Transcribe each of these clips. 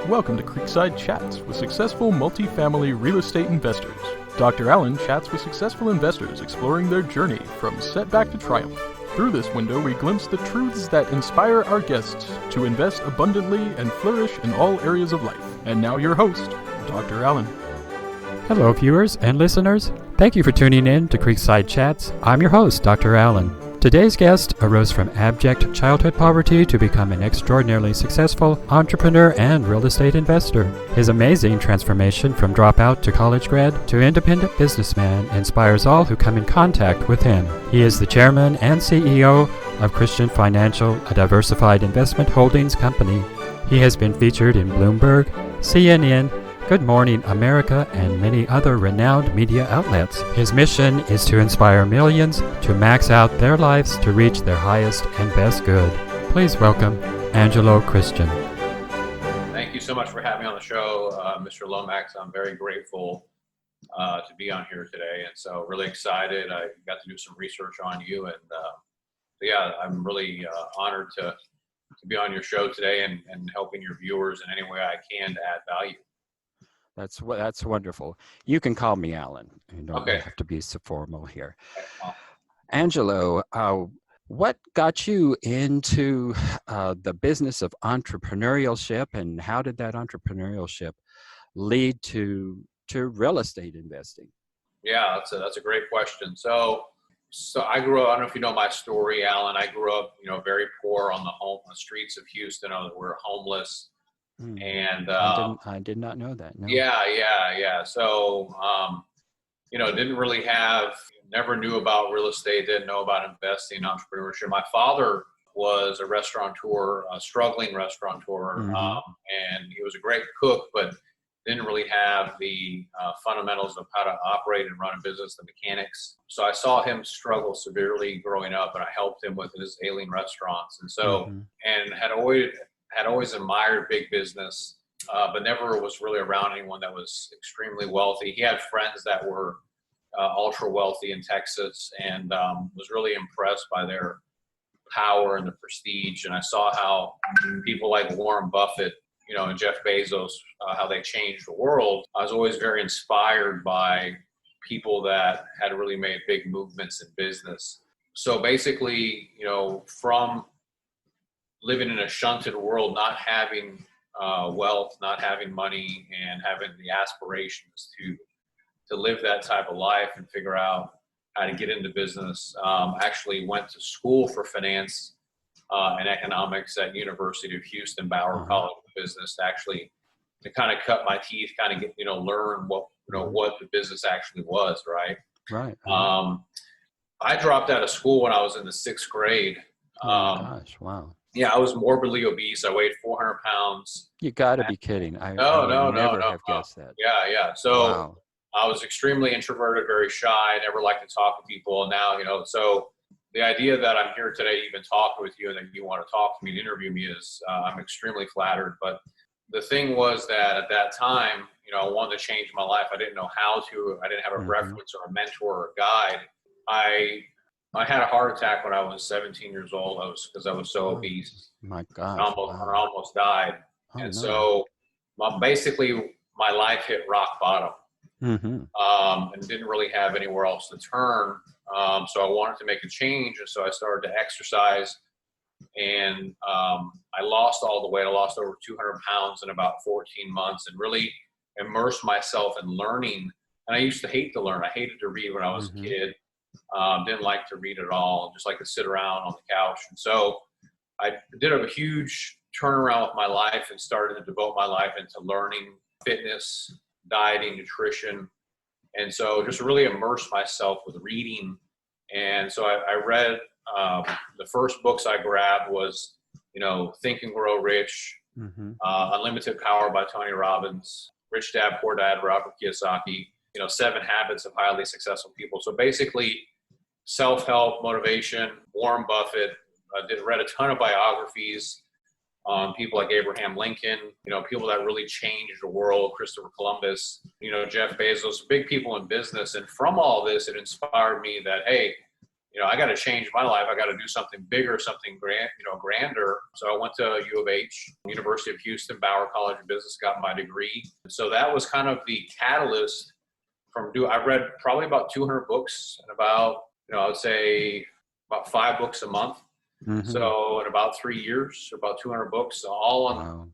Welcome to Creekside Chats with successful multifamily real estate investors. Dr. Allen chats with successful investors exploring their journey from setback to triumph. Through this window, we glimpse the truths that inspire our guests to invest abundantly and flourish in all areas of life. And now your host, Dr. Allen. Hello, viewers and listeners. Thank you for tuning in to Creekside Chats. I'm your host, Dr. Allen. Today's guest arose from abject childhood poverty to become an extraordinarily successful entrepreneur and real estate investor. His amazing transformation from dropout to college grad to independent businessman inspires all who come in contact with him. He is the chairman and CEO of Christian Financial, a diversified investment holdings company. He has been featured in Bloomberg, CNN, Good Morning America, and many other renowned media outlets. His mission is to inspire millions to max out their lives to reach their highest and best good. Please welcome Angelo Christian. Thank you so much for having me on the show, Mr. Lomax. I'm very grateful to be on here today, and so really excited. I got to do some research on you, and I'm really honored to be on your show today and helping your viewers in any way I can to add value. That's wonderful. You can call me Alan. You don't Okay. have to be so formal here. Okay. Angelo, what got you into the business of entrepreneurship, and how did that entrepreneurship lead to real estate investing? Yeah, that's a great question. So I grew up. I don't know if you know my story, Alan. I grew up, very poor on the streets of Houston. We're homeless. And I did not know that. No. Yeah. So never knew about real estate, didn't know about investing, entrepreneurship. My father was a restaurateur, a struggling restaurateur, and he was a great cook, but didn't really have the fundamentals of how to operate and run a business, the mechanics. So I saw him struggle severely growing up, and I helped him with his ailing restaurants. And so, and had always admired big business, but never was really around anyone that was extremely wealthy. He had friends that were ultra wealthy in Texas, and was really impressed by their power and the prestige. And I saw how people like Warren Buffett, and Jeff Bezos, how they changed the world. I was always very inspired by people that had really made big movements in business. So basically, from living in a shunted world, not having wealth, not having money, and having the aspirations to live that type of life and figure out how to get into business. Actually went to school for finance and economics at University of Houston, Bauer College of Business, to kind of cut my teeth, kind of get, learn what the business actually was, right? Right. I dropped out of school when I was in the 6th grade. Gosh, wow. Yeah, I was morbidly obese. I weighed 400 pounds. You got to be kidding. I would never have guessed that. Yeah. So I was extremely introverted, very shy, never liked to talk to people. And now, so the idea that I'm here today to even talk with you and that you want to talk to me and interview me is, I'm extremely flattered. But the thing was that at that time, I wanted to change my life. I didn't know how to. I didn't have a reference or a mentor or a guide. I had a heart attack when I was 17 years old. Because I was so obese. My God. I almost died. So basically my life hit rock bottom. And didn't really have anywhere else to turn. So I wanted to make a change. And so I started to exercise, and I lost all the weight. I lost over 200 pounds in about 14 months, and really immersed myself in learning. And I used to hate to learn. I hated to read when I was a kid. Didn't like to read at all, just like to sit around on the couch. And so I did a huge turnaround with my life and started to devote my life into learning fitness, dieting, nutrition. And so just really immersed myself with reading. And so I read, the first books I grabbed was, Think and Grow Rich, Unlimited Power by Tony Robbins, Rich Dad, Poor Dad, Robert Kiyosaki, 7 Habits of Highly Successful People. So basically self-help, motivation, Warren Buffett. I read a ton of biographies on people like Abraham Lincoln, people that really changed the world, Christopher Columbus, Jeff Bezos, big people in business. And from all this, it inspired me that, hey, I got to change my life. I got to do something bigger, something grander. So I went to U of H, University of Houston, Bauer College of Business, got my degree. So that was kind of the catalyst I read probably about 200 books and about, I would say about 5 books a month. Mm-hmm. So in about 3 years, about 200 books, all on,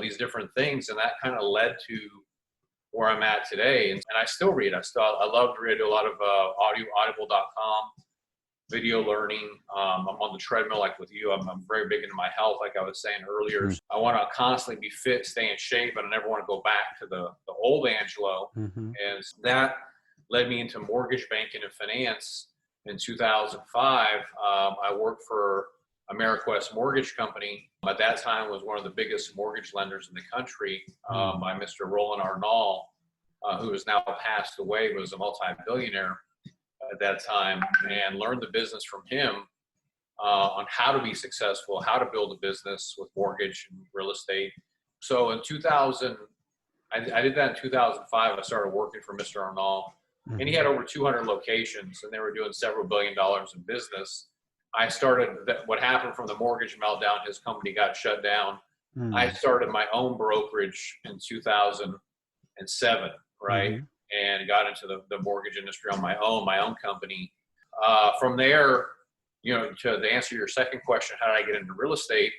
these different things. And that kind of led to where I'm at today. And I still read. I love to read a lot of audible.com, video learning. I'm on the treadmill like with you. I'm very big into my health, like I was saying earlier. Mm-hmm. I want to constantly be fit, stay in shape, but I never want to go back to the old Angelo. Mm-hmm. And that led me into mortgage banking and finance. In 2005, I worked for AmeriQuest Mortgage Company. At that time was one of the biggest mortgage lenders in the country, by Mr. Roland Arnall, who has now passed away, was a multi-billionaire at that time, and learned the business from him on how to be successful, how to build a business with mortgage and real estate. So in 2000, I did that in 2005. I started working for Mr. Arnall, and he had over 200 locations, and they were doing several $1 billion in business. I started, what happened from the mortgage meltdown, his company got shut down. I started my own brokerage in 2007, right? Mm-hmm. And got into the mortgage industry on my own company. From there, to answer your second question, how did I get into real estate?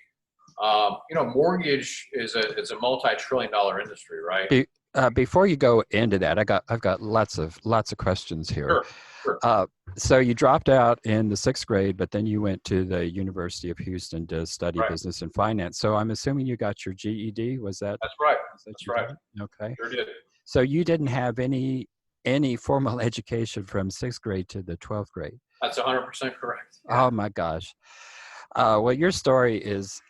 Mortgage it's a multi-trillion-dollar industry, right? Before you go into that, I've got lots of questions here. Sure. So you dropped out in the 6th grade, but then you went to the University of Houston to study business and finance. So I'm assuming you got your GED. Was that? That's right. That's right. Okay. Sure did. So you didn't have any formal education from 6th grade to the 12th grade. That's 100% correct. Yeah. Oh my gosh. Well, your story is,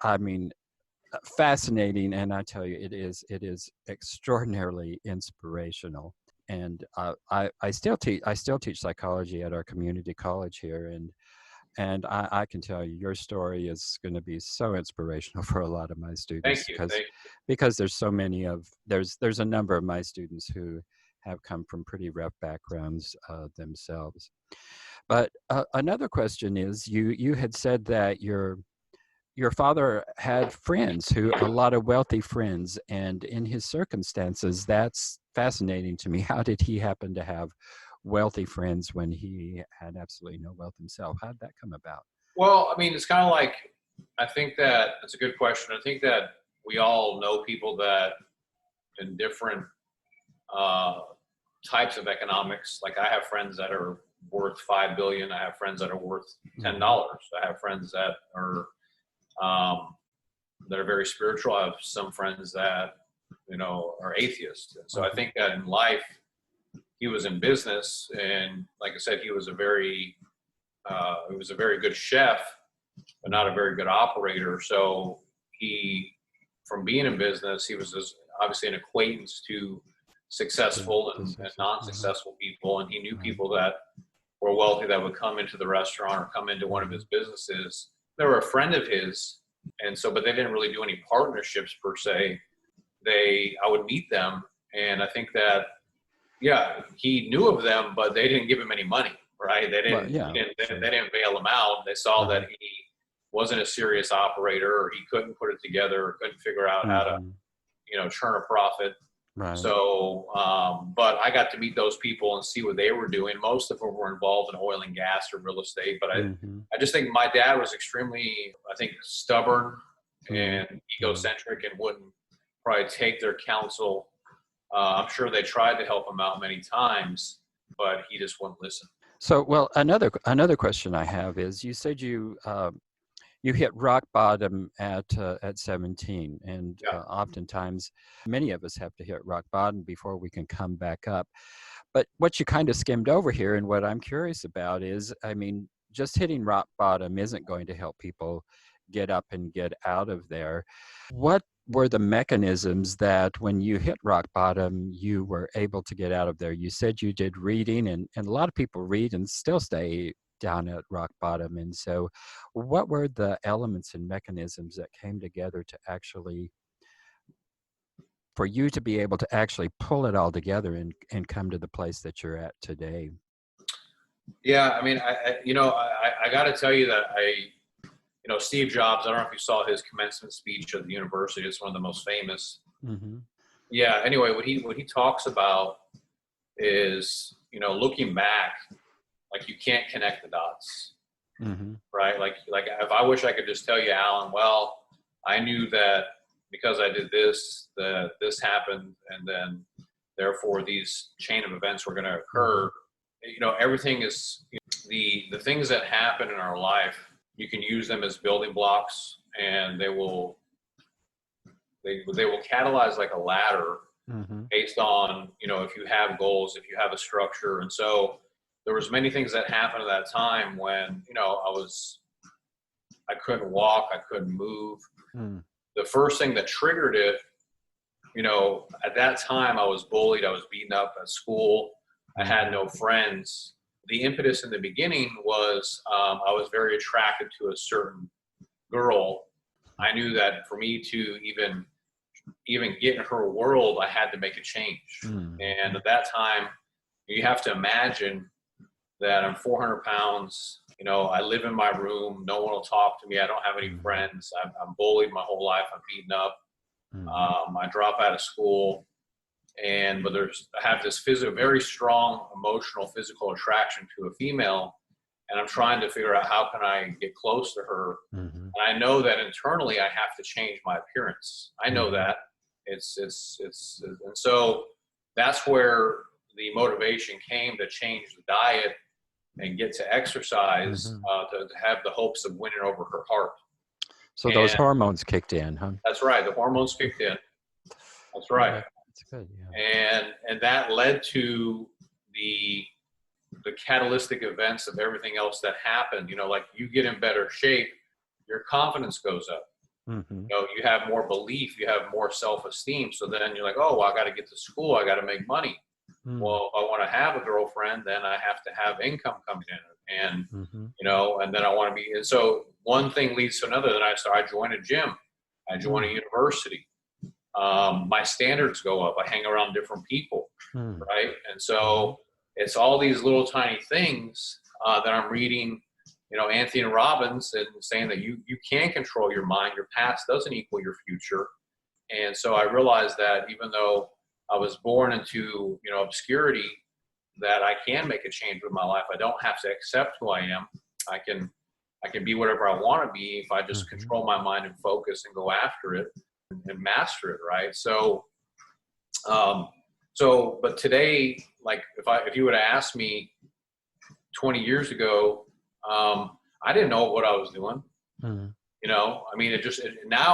fascinating, and I tell you, it is extraordinarily inspirational. And I still teach psychology at our community college here, and I can tell you, your story is going to be so inspirational for a lot of my students. Thank you. Because there's a number of my students who have come from pretty rough backgrounds themselves. But another question is, you had said that your father had a lot of wealthy friends, and in his circumstances, that's fascinating to me. How did he happen to have wealthy friends when he had absolutely no wealth himself? How did that come about? Well, it's kind of like, I think that it's a good question. I think that we all know people that in different types of economics. Like I have friends that are worth $5 billion. I have friends that are worth $10. I have friends that are very spiritual. I have some friends that, are atheists. And so I think that in life, he was in business, and like I said, he was a very good chef, but not a very good operator. So from being in business, he was obviously an acquaintance to successful and non-successful people. And he knew people that were wealthy that would come into the restaurant or come into one of his businesses. They were a friend of his. And so, but they didn't really do any partnerships per se. I would meet them. And I think that, he knew of them, but they didn't give him any money, right? They didn't, they didn't bail him out. They saw that he wasn't a serious operator, or he couldn't put it together, or couldn't figure out how to, churn a profit. Right. So, but I got to meet those people and see what they were doing. Most of them were involved in oil and gas or real estate. But I just think my dad was extremely, stubborn and egocentric, and wouldn't probably take their counsel. I'm sure they tried to help him out many times, but he just wouldn't listen. So, well, another question I have is, you said you hit rock bottom at 17, and oftentimes many of us have to hit rock bottom before we can come back up. But what you kind of skimmed over here, and what I'm curious about is, just hitting rock bottom isn't going to help people get up and get out of there. What were the mechanisms that when you hit rock bottom, you were able to get out of there? You said you did reading, and a lot of people read and still stay down at rock bottom. And so what were the elements and mechanisms that came together to actually, for you to be able to actually pull it all together and come to the place that you're at today? Yeah, I mean, I got to tell you that Steve Jobs, I don't know if you saw his commencement speech at the university. It's one of the most famous. Mm-hmm. Yeah. Anyway, what he talks about is, looking back, like you can't connect the dots, Mm-hmm. right? Like if I wish I could just tell you, Alan, well, I knew that because I did this, that this happened, and then therefore these chain of events were going to occur. Everything is the things that happen in our life. You can use them as building blocks, and they will catalyze like a ladder Mm-hmm. based on if you have goals, if you have a structure. And so there was many things that happened at that time when I couldn't walk, I couldn't move. Mm. The first thing that triggered it, at that time I was bullied, I was beaten up at school, I had no friends. The impetus in the beginning was I was very attracted to a certain girl. I knew that for me to even get in her world, I had to make a change. Mm. And at that time, you have to imagine that I'm 400 pounds. I live in my room. No one will talk to me. I don't have any friends. I'm bullied my whole life. I'm beaten up. I drop out of school. But I have this very strong emotional, physical attraction to a female. And I'm trying to figure out how can I get close to her. Mm-hmm. And I know that internally I have to change my appearance. I know that and so that's where the motivation came to change the diet and get to exercise to have the hopes of winning over her heart. So those hormones kicked in, huh? That's right. The hormones kicked in. That's right. That's good. Yeah. And that led to the catalytic events of everything else that happened. Like you get in better shape, your confidence goes up. Mm-hmm. You have more belief, you have more self-esteem. So then you're like, oh, well, I got to get to school, I got to make money. Well, if I want to have a girlfriend, then I have to have income coming in, and and then I want to be. And so one thing leads to another. Then I join a gym, I join a university. My standards go up. I hang around different people, right? And so it's all these little tiny things that I'm reading. Anthony Robbins and saying that you can control your mind. Your past doesn't equal your future. And so I realized that even though I was born into obscurity, that I can make a change with my life. I don't have to accept who I am. I can be whatever I want to be if I just control my mind and focus and go after it and master it. Right. So, but today, like if you would have asked me 20 years ago, I didn't know what I was doing. Now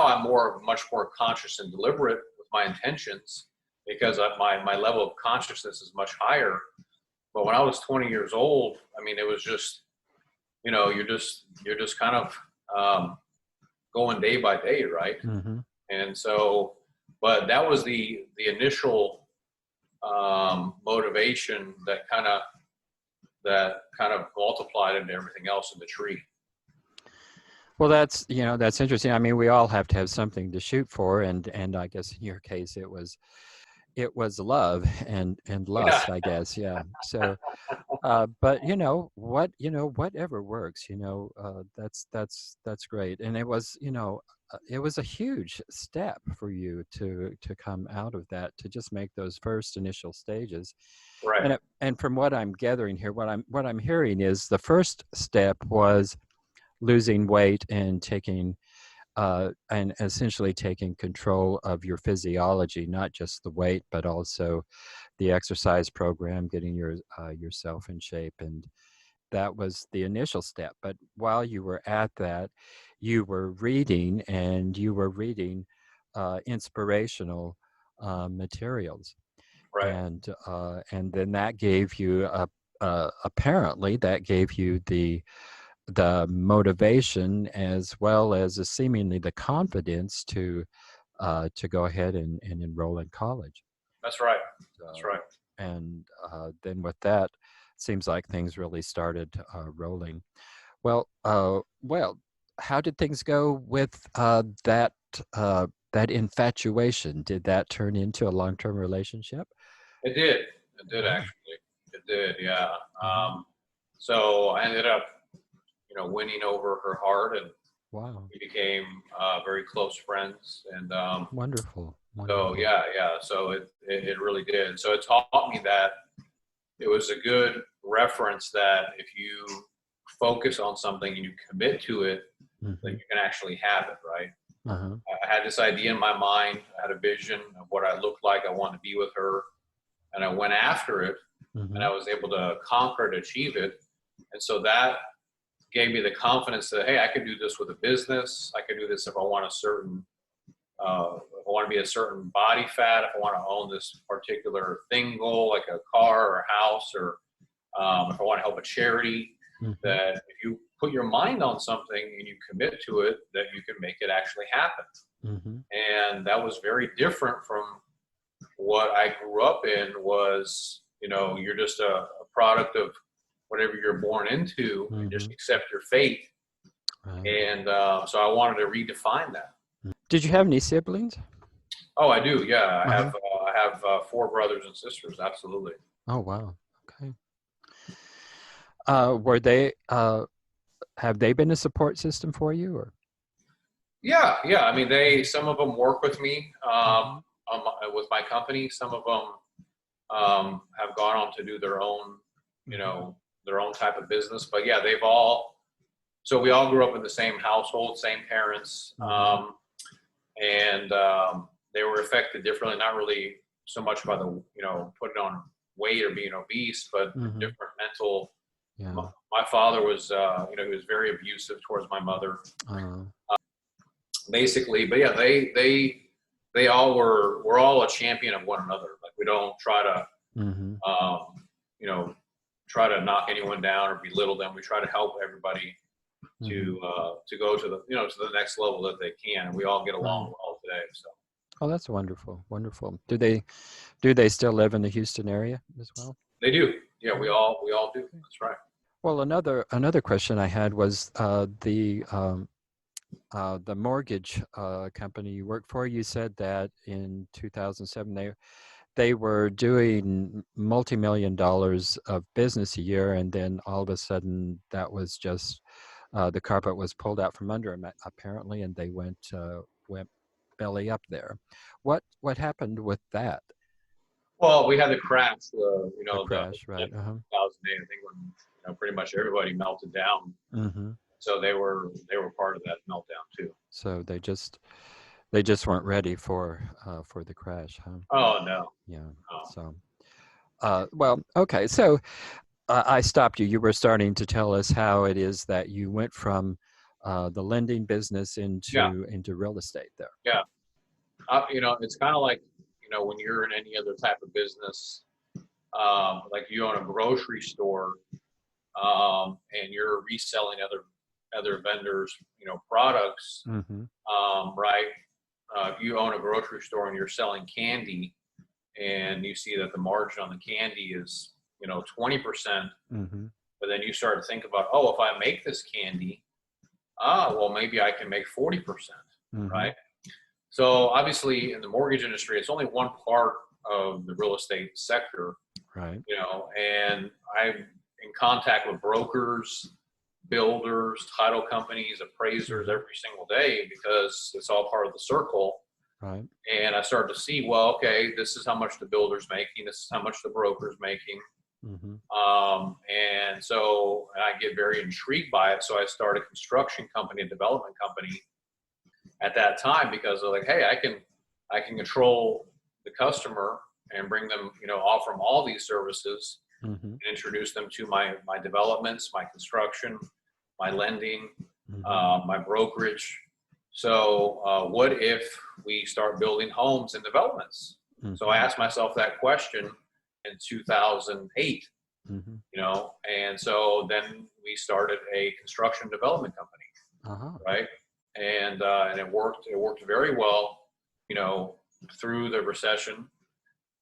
I'm much more conscious and deliberate with my intentions because my level of consciousness is much higher. But when I was 20 years old, it was just, you're just kind of going day by day, right? And so, but that was the initial motivation that kind of multiplied into everything else in the tree. Well, that's interesting. We all have to have something to shoot for, and I guess in your case it was love and lust, I guess. Yeah. So, but whatever works, that's great. And it was a huge step for you to come out of that, to just make those first initial stages. Right. And from what I'm gathering here, what I'm hearing is the first step was losing weight and and essentially taking control of your physiology, not just the weight, but also the exercise program, getting yourself in shape. And that was the initial step. But while you were at that, you were reading inspirational materials. Right. And then that gave you apparently that gave you the motivation, as well as seemingly the confidence to go ahead and enroll in college. That's right. That's right. And then with that, seems like things really started rolling. Well, how did things go with that infatuation? Did that turn into a long-term relationship? It did. It did, actually. It did. Yeah. So I ended up, winning over her heart, and Wow. we became very close friends. And Wonderful. so Wonderful. yeah. So it really did. So it taught me that it was a good reference that if you focus on something and you commit to it, then Mm-hmm. you can actually have it, right? Uh-huh. I had this idea in my mind. I had a vision of what I looked like. I wanted to be with her, and I went after it, and Mm-hmm. I was able to conquer it, achieve it. And so that gave me the confidence that, hey, I could do this with a business. I could do this if I want if I want to be a certain body fat, if I want to own this particular thing goal, like a car or a house, or if I want to help a charity. Mm-hmm. That if you put your mind on something and you commit to it, that you can make it actually happen. Mm-hmm. And that was very different from what I grew up in. Was, you're just a product of whatever you're born into, and Mm-hmm. just accept your fate. Right. And so I wanted to redefine that. Did you have any siblings? Oh, I do. Yeah, I Uh-huh. have. I have 4 brothers and sisters. Absolutely. Oh, wow. Okay. Were they, have they been a support system for you, or? Yeah. I mean, some of them work with me Mm-hmm. with my company. Some of them have gone on to do their own, Mm-hmm. their own type of business. But yeah, they've all. So we all grew up in the same household, same parents, Mm-hmm. and they were affected differently. Not really so much by the putting on weight or being obese, but Mm-hmm. different mental. Yeah. My father was, he was very abusive towards my mother, Uh, basically. But yeah, they all we're all a champion of one another. Like, we don't try to, mm-hmm. you know, try to knock anyone down or belittle them. We try to help everybody Mm-hmm. to go to the to the next level that they can. And we all get along Right. well today. So Oh, that's wonderful. Wonderful. Do they still live in the Houston area as well? they do. Yeah, Yeah. we all do. Okay. That's right. Well, another question I had was the mortgage company you worked for. You said that in 2007 they were doing multi-million dollars of business a year, and then all of a sudden that was just the carpet was pulled out from under them apparently, and they went belly up there. What happened with that? Well, we had the crash, The the crash, right? 2008. I think when pretty much everybody melted down. Mm-hmm. So they were part of that meltdown too. So they just weren't ready for the crash, huh? Oh no, Yeah. no. So well, okay. So I stopped you. You were starting to tell us how it is that you went from the lending business Yeah, into real estate there. yeah. It's kind of like when you're in any other type of business, like you own a grocery store, and you're reselling other vendors, products, Mm-hmm. right? If you own a grocery store and you're selling candy, and you see that the margin on the candy is 20%, Mm-hmm. but then you start to think about, oh, if I make this candy, well, maybe I can make 40%, Mm-hmm. right? So obviously in the mortgage industry, it's only one part of the real estate sector, Right. and I'm in contact with brokers, builders, title companies, appraisers Mm-hmm. every single day, because it's all part of the circle. Right. And I started to see, well, okay, this is how much the builder's making, this is how much the broker's making. Mm-hmm. And so I get very intrigued by it. So I started a construction company, a development company at that time, because they're like, hey, I can control the customer and bring them, offer them all these services, Mm-hmm. and introduce them to my developments, my construction, my lending, Mm-hmm. my brokerage. So what if we start building homes and developments? So I Mm-hmm. asked myself that question in 2008, Mm-hmm. and so then we started a construction development company, Uh-huh. right? And it worked. It worked very well, through the recession.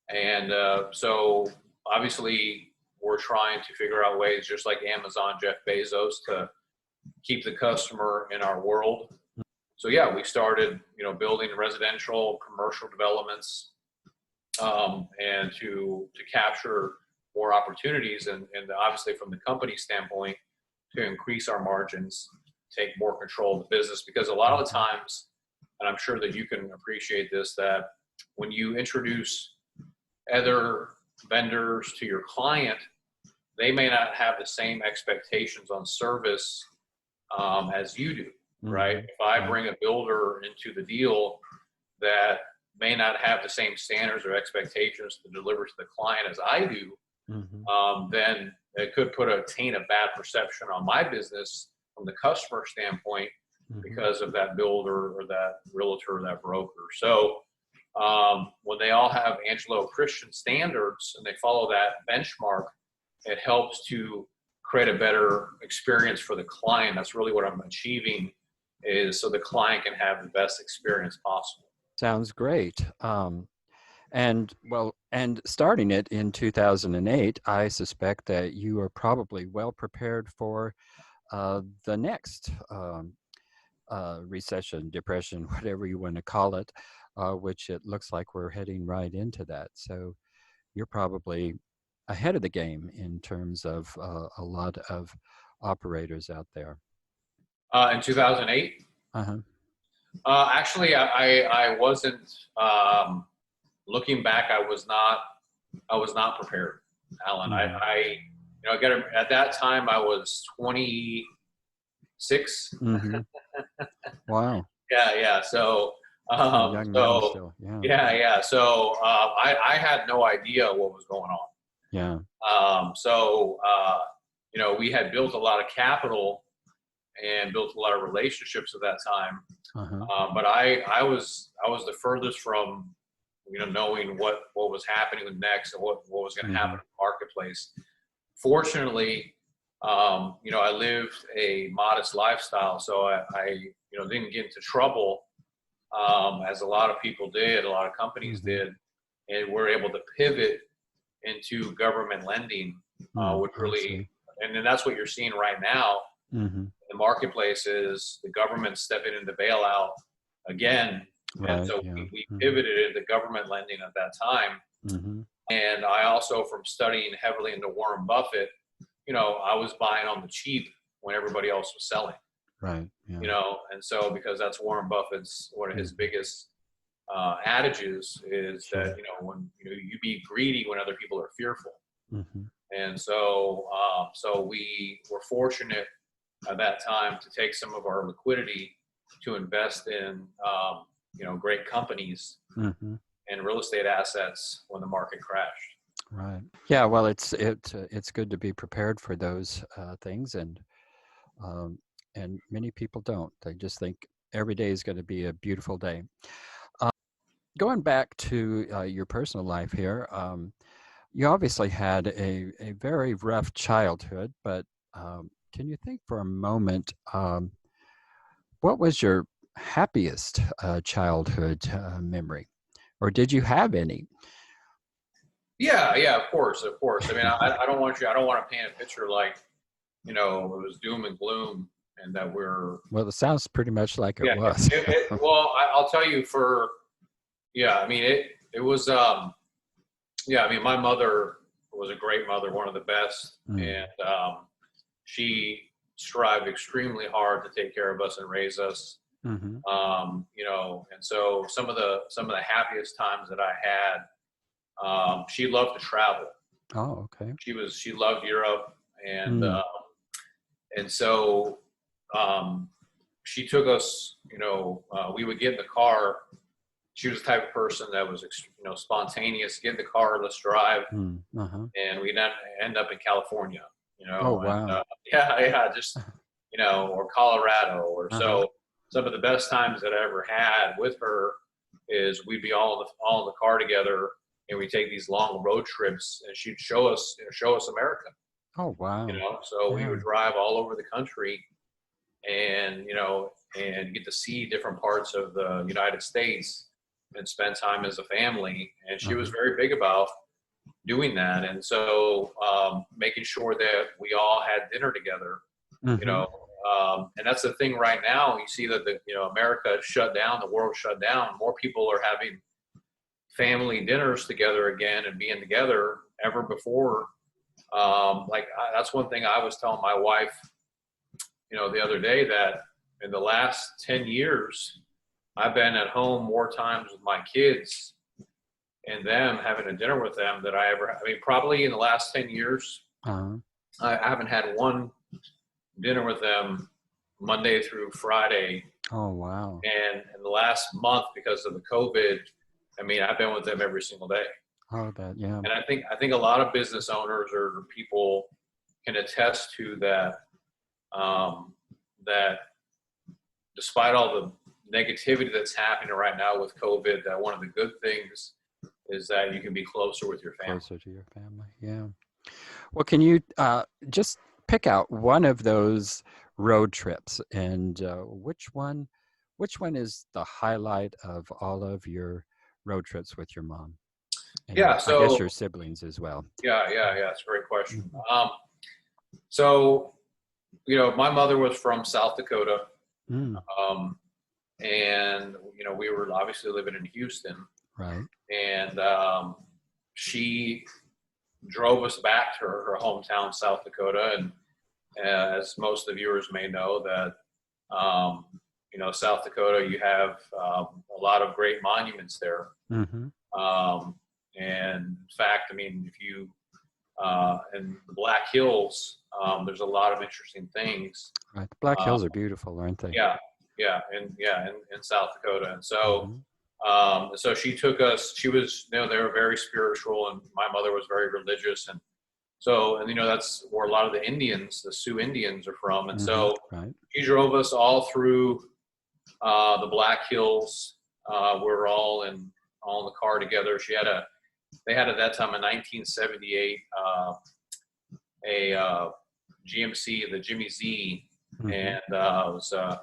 And so obviously we're trying to figure out ways, just like Amazon, Jeff Bezos, to keep the customer in our world. So yeah, we started, building residential, commercial developments, and to capture more opportunities, and obviously from the company standpoint, to increase our margins, take more control of the business. Because a lot of the times, and I'm sure that you can appreciate this, that when you introduce other vendors to your client, they may not have the same expectations on service as you do, right? If I bring a builder into the deal that may not have the same standards or expectations to deliver to the client as I do, then it could taint a bad perception on my business from the customer standpoint because of that builder or that realtor or that broker. So when they all have Angelo Christian standards and they follow that benchmark, it helps to create a better experience for the client. That's really what I'm achieving, is so the client can have the best experience possible. Sounds great. And starting it in 2008, I suspect that you are probably well prepared for the next recession, depression, whatever you want to call it, which it looks like we're heading right into that. So you're probably ahead of the game in terms of a lot of operators out there. In 2008? Actually, I wasn't. Looking back, I was not prepared, Alan. At that time I was 26. Wow. Yeah. So, young man still. Yeah. So I had no idea what was going on. Yeah. We had built a lot of capital and built a lot of relationships at that time. But I was the furthest from, knowing what was happening next and what was going to happen in the marketplace. Fortunately, I lived a modest lifestyle, so I didn't get into trouble as a lot of people did, a lot of companies did, and we're able to pivot into government lending, which really, and then that's what you're seeing right now. The marketplace is the government stepping into bailout again. And so we pivoted into government lending at that time. And I also, from studying heavily into Warren Buffett, I was buying on the cheap when everybody else was selling. Right. Yeah. And so because that's Warren Buffett's, one of his biggest adages is that, when you be greedy when other people are fearful. And so, we were fortunate at that time to take some of our liquidity to invest in, great companies and real estate assets when the market crashed. Right. Yeah. Well, it's good to be prepared for those things, and many people don't. They just think every day is going to be a beautiful day. Going back to your personal life here, you obviously had a very rough childhood, but can you think for a moment, what was your happiest childhood memory, or did you have any? Yeah, of course. I mean, I don't want to paint a picture like, it was doom and gloom and that we're. Well, it sounds pretty much like it was. Well, I'll tell you it was, my mother was a great mother, one of the best. And she strived extremely hard to take care of us and raise us. And so some of the happiest times that I had, she loved to travel. Oh, okay. She loved Europe, and so she took us, we would get in the car. She was the type of person that was, spontaneous. Get in the car, let's drive, and we'd end up in California. Oh, wow. Just or Colorado, or so. Some of the best times that I ever had with her is we'd be all in the car together, and we take these long road trips, and she'd show us America. Oh, wow. We would drive all over the country, and and get to see different parts of the United States and spend time as a family. And she was very big about doing that, and so making sure that we all had dinner together. And that's the thing right now. You see that America shut down, the world shut down. More people are having family dinners together again and being together ever before That's one thing I was telling my wife, the other day, that in the last 10 years, I've been at home more times with my kids and them having a dinner with them than probably in the last 10 years, Uh-huh. I haven't had one dinner with them Monday through Friday. Oh, wow. And in the last month, because of the COVID, I've been with them every single day. Oh, yeah. And I think a lot of business owners or people can attest to that, that despite all the negativity that's happening right now with COVID, that one of the good things is that you can be closer with your family. Closer to your family, yeah. Well, can you just pick out one of those road trips, and which one is the highlight of all of your road trips with your mom? And Yeah, I guess your siblings as well. Yeah, it's a great question. So, my mother was from South Dakota, and we were obviously living in Houston, right? And she drove us back to her hometown, South Dakota, and as most of the viewers may know, that South Dakota, you have a lot of great monuments there. Mm-hmm. And in fact, if you in the Black Hills, there's a lot of interesting things. Right, the Black Hills are beautiful, aren't they? In South Dakota, and so so she took us. She was, they were very spiritual, and my mother was very religious, and so that's where a lot of the Indians, the Sioux Indians, are from, and so she drove us all through the Black Hills. We were all in the car together. They had at that time a 1978 a GMC, the Jimmy Z, and it was a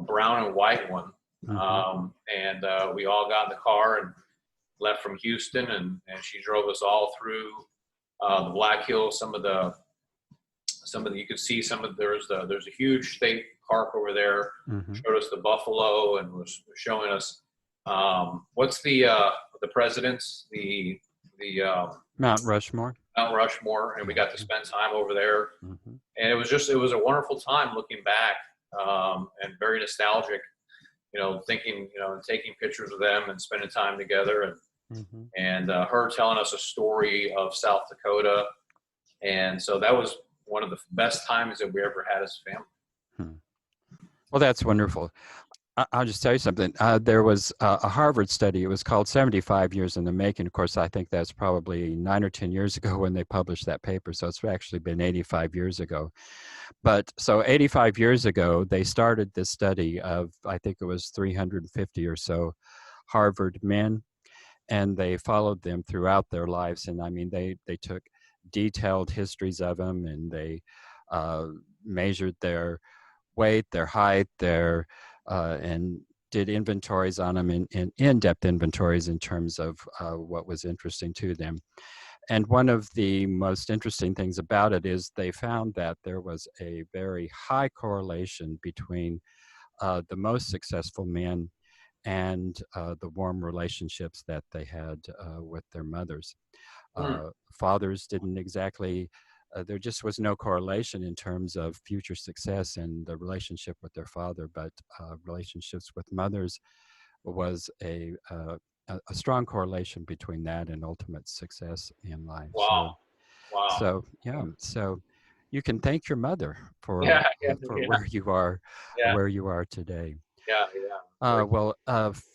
brown and white one. And we all got in the car and left from Houston, and she drove us all through the Black Hills. Some of the you could see there's a huge state park over there. Showed us the buffalo and was showing us what's the presidents, the Mount Rushmore. Mount Rushmore, and we got to spend time over there. And it was a wonderful time looking back, and very nostalgic, thinking, taking pictures of them and spending time together, and her telling us a story of South Dakota. And so that was one of the best times that we ever had as a family. Well, that's wonderful. I'll just tell you something. There was a Harvard study. It was called 75 Years in the Making. Of course, I think that's probably 9 or 10 years ago when they published that paper. So it's actually been 85 years ago. But so 85 years ago, they started this study of, I think it was 350 or so Harvard men, and they followed them throughout their lives. And they took detailed histories of them, and they measured their weight, their height, and did inventories on them, in-depth inventories in terms of what was interesting to them. And one of the most interesting things about it is they found that there was a very high correlation between the most successful men and the warm relationships that they had with their mothers. Fathers didn't exactly, there just was no correlation in terms of future success and the relationship with their father, but relationships with mothers was a strong correlation between that and ultimate success in life. Wow. So you can thank your mother for where you are today.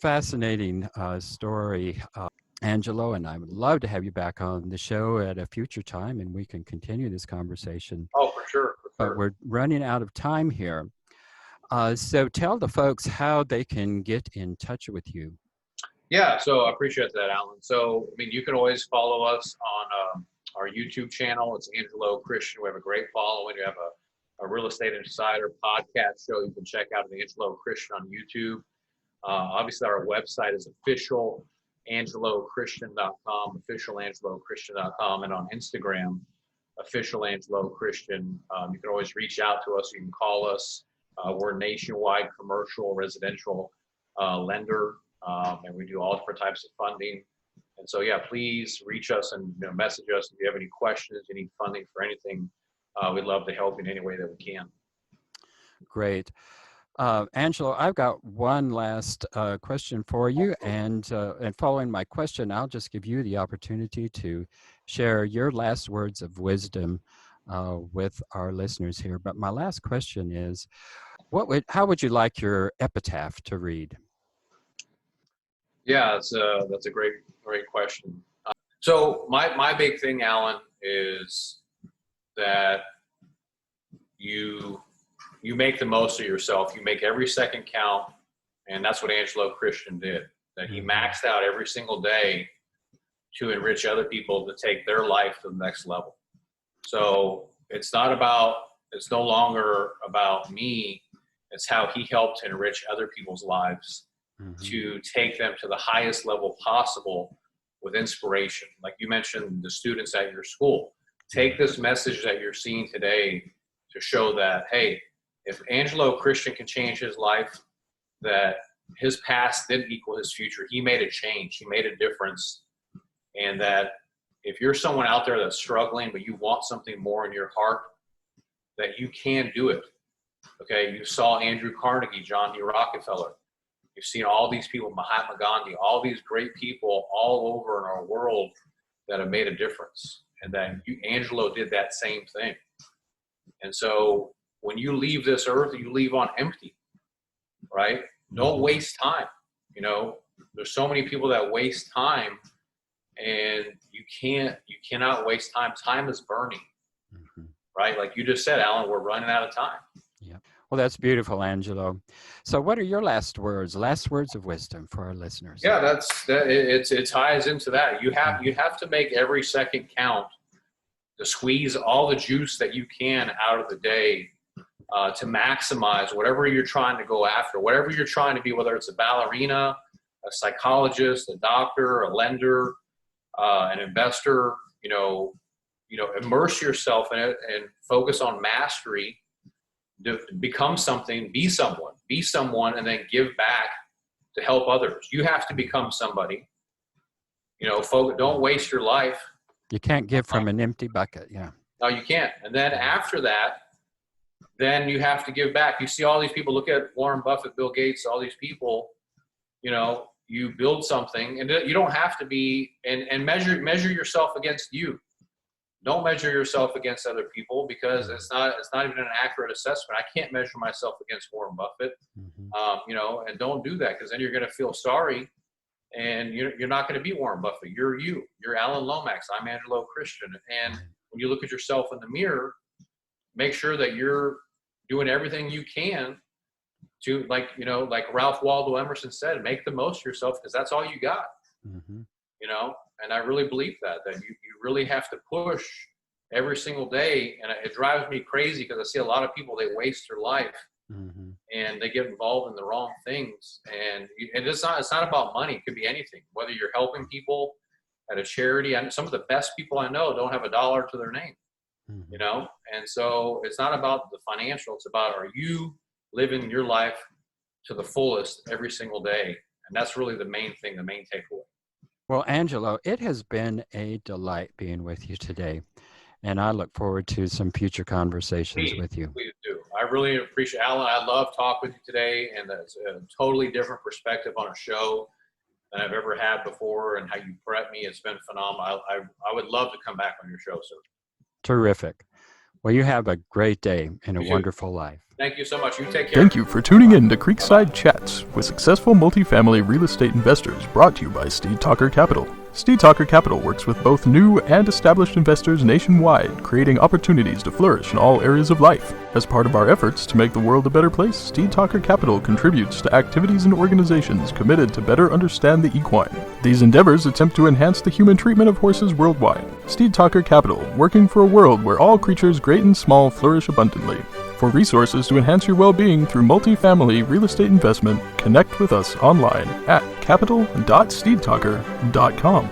Fascinating story, Angelo, and I would love to have you back on the show at a future time, and we can continue this conversation. Oh, for sure. But we're running out of time here. So tell the folks how they can get in touch with you. Yeah, so I appreciate that, Alan. So, you can always follow us on our YouTube channel. It's Angelo Christian. We have a great following. We have a Real Estate Insider podcast show you can check out at Angelo Christian on YouTube. Obviously, our website is officialangelochristian.com, officialangelochristian.com, and on Instagram, officialangelo.christian. You can always reach out to us. You can call us. We're a nationwide commercial residential lender, and we do all different types of funding. And so, yeah, please reach us and message us if you have any questions, you need funding for anything. We'd love to help in any way that we can. Great. Angelo, I've got one last question for you, and following my question, I'll just give you the opportunity to share your last words of wisdom with our listeners here. But my last question is, how would you like your epitaph to read? Yeah, that's a great question. So my big thing, Alan, is that you make the most of yourself. You make every second count, and that's what Angelo Christian did. That he maxed out every single day to enrich other people to take their life to the next level. So it's no longer about me. It's how he helped to enrich other people's lives, to take them to the highest level possible with inspiration. Like you mentioned, the students at your school. Take this message that you're seeing today to show that, hey, if Angelo Christian can change his life, that his past didn't equal his future. He made a change. He made a difference. And that if you're someone out there that's struggling, but you want something more in your heart, that you can do it. Okay, you saw Andrew Carnegie, John D. Rockefeller. You've seen all these people, Mahatma Gandhi, all these great people all over in our world that have made a difference. And that Angelo did that same thing. And so when you leave this earth, you leave on empty, right? Don't waste time. There's so many people that waste time, and you cannot waste time. Time is burning, right? Like you just said, Alan, we're running out of time. Yeah. Well, that's beautiful, Angelo. So what are your last words of wisdom for our listeners? Yeah, it ties into that. You have to make every second count, to squeeze all the juice that you can out of the day, to maximize whatever you're trying to go after, whatever you're trying to be, whether it's a ballerina, a psychologist, a doctor, a lender, an investor. Immerse yourself in it and focus on mastery. To become something, be someone, and then give back to help others. You have to become somebody. Don't waste your life. You can't give from an empty bucket. Yeah. No, you can't. And then after that, then you have to give back. You see all these people, look at Warren Buffett, Bill Gates, all these people, you build something, and you don't have to be, and measure yourself against you. Don't measure yourself against other people, because it's not even an accurate assessment. I can't measure myself against Warren Buffett, and don't do that, because then you're going to feel sorry, and you're not going to be Warren Buffett. You're you. You're Alan Lomax. I'm Angelo Christian. And when you look at yourself in the mirror, make sure that you're doing everything you can to, like Ralph Waldo Emerson said, make the most of yourself, because that's all you got. And I really believe that you really have to push every single day. And it drives me crazy, because I see a lot of people, they waste their life and they get involved in the wrong things. And it's not about money. It could be anything, whether you're helping people at a charity. Some of the best people I know don't have a dollar to their name, and so it's not about the financial. It's about, are you living your life to the fullest every single day? And that's really the main thing, the main takeaway. Well, Angelo, it has been a delight being with you today, and I look forward to some future conversations with you. Please do. I really appreciate it. Alan, I love talking with you today, and it's a totally different perspective on a show than I've ever had before, and how you prep me. It's been phenomenal. I would love to come back on your show, sir. Terrific. Well, you have a great day and a wonderful life. Thank you so much. You take care. Thank you for tuning in to Creekside Chats with successful multifamily real estate investors, brought to you by Steed Talker Capital. Steed Talker Capital works with both new and established investors nationwide, creating opportunities to flourish in all areas of life. As part of our efforts to make the world a better place, Steed Talker Capital contributes to activities and organizations committed to better understand the equine. These endeavors attempt to enhance the human treatment of horses worldwide. Steed Talker Capital, working for a world where all creatures great and small flourish abundantly. For resources to enhance your well-being through multifamily real estate investment, connect with us online at capital.steedtalker.com.